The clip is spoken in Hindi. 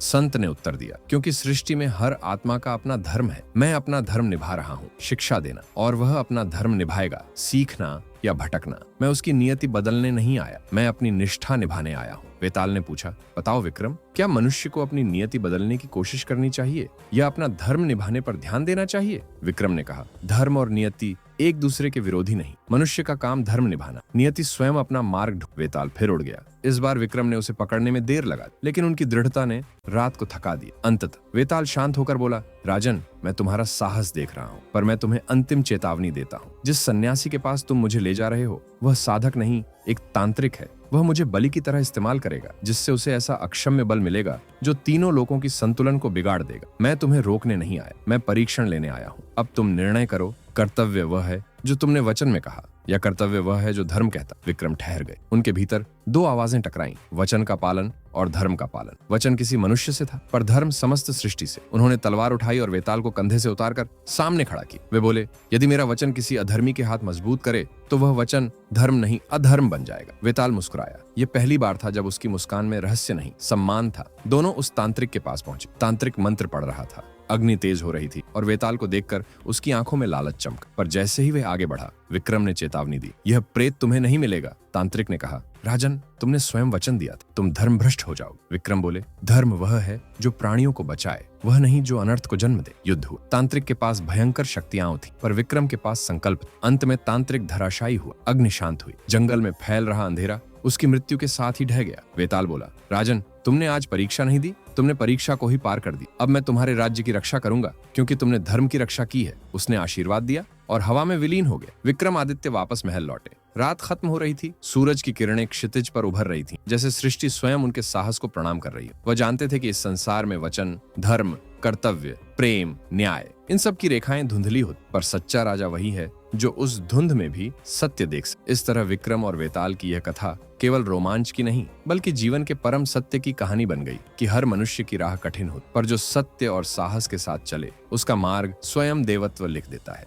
संत ने उत्तर दिया, क्योंकि सृष्टि में हर आत्मा का अपना धर्म है। मैं अपना धर्म निभा रहा हूँ, शिक्षा देना, और वह अपना धर्म निभाएगा, सीखना या भटकना। मैं उसकी नियति बदलने नहीं आया, मैं अपनी निष्ठा निभाने आया हूँ। वेताल ने पूछा, बताओ विक्रम, क्या मनुष्य को अपनी नियति बदलने की कोशिश करनी चाहिए या अपना धर्म निभाने पर ध्यान देना चाहिए? विक्रम ने कहा, धर्म और नियति एक दूसरे के विरोधी नहीं। मनुष्य का काम धर्म निभाना, नियति स्वयं अपना मार्ग। वेताल फिर उड़ गया। इस बार विक्रम ने उसे पकड़ने में देर लगा, लेकिन उनकी दृढ़ता ने रात को थका दिया। अंततः वेताल शांत होकर बोला, राजन, मैं तुम्हारा साहस देख रहा हूँ, पर मैं तुम्हें अंतिम चेतावनी देता हूँ। जिस सन्यासी के पास तुम मुझे ले जा रहे हो, वह साधक नहीं, एक तांत्रिक है। वह मुझे बलि की तरह इस्तेमाल करेगा, जिससे उसे ऐसा अक्षम्य बल मिलेगा जो तीनों लोगों की संतुलन को बिगाड़ देगा। मैं तुम्हें रोकने नहीं आया, मैं परीक्षण लेने आया हूँ। अब तुम निर्णय करो, कर्तव्य वह है जो तुमने वचन में कहा, या कर्तव्य वह है जो धर्म कहता। विक्रम ठहर गए। उनके भीतर दो आवाजें टकराईं, वचन का पालन और धर्म का पालन। वचन किसी मनुष्य से था, पर धर्म समस्त सृष्टि से। उन्होंने तलवार उठाई और वेताल को कंधे से उतारकर सामने खड़ा किया। वे बोले, यदि मेरा वचन किसी अधर्मी के हाथ मजबूत करे तो वह वचन धर्म नहीं अधर्म बन जाएगा। वेताल मुस्कुराया। यह पहली बार था जब उसकी मुस्कान में रहस्य नहीं, सम्मान था। दोनों उस तांत्रिक के पास पहुंचे। तांत्रिक मंत्र पढ़ रहा था। अग्नि तेज हो रही थी और वेताल को देखकर उसकी आंखों में लालच चमक। पर जैसे ही वे आगे बढ़ा, विक्रम ने चेतावनी दी, यह प्रेत तुम्हें नहीं मिलेगा। तांत्रिक ने कहा, राजन, तुमने स्वयं वचन दिया था, तुम धर्म भ्रष्ट हो जाओगे। विक्रम बोले, धर्म वह है जो प्राणियों को बचाए, वह नहीं जो अनर्थ को जन्म दे। युद्ध हुआ। तांत्रिक के पास भयंकर शक्तियां थी, पर विक्रम के पास संकल्प। अंत में तांत्रिक धराशायी हुआ, अग्नि शांत हुई। जंगल में फैल रहा अंधेरा उसकी मृत्यु के साथ ही ढह गया। वेताल बोला, राजन, तुमने आज परीक्षा नहीं दी, तुमने परीक्षा को ही पार कर दी। अब मैं तुम्हारे राज्य की रक्षा करूंगा, क्योंकि तुमने धर्म की रक्षा की है। उसने आशीर्वाद दिया और हवा में विलीन हो गया। विक्रमादित्य वापस महल लौटे। रात खत्म हो रही थी। सूरज की किरणें क्षितिज पर उभर रही थीं, जैसे सृष्टि स्वयं उनके साहस को प्रणाम कर रही है। वह जानते थे कि इस संसार में वचन, धर्म, कर्तव्य, प्रेम, न्याय, इन सब की रेखाएं धुंधली होती, पर सच्चा राजा वही है जो उस धुंध में भी सत्य देख सके। इस तरह विक्रम और वेताल की यह कथा केवल रोमांच की नहीं, बल्कि जीवन के परम सत्य की कहानी बन गई कि हर मनुष्य की राह कठिन हो, पर जो सत्य और साहस के साथ चले, उसका मार्ग स्वयं देवत्व लिख देता है।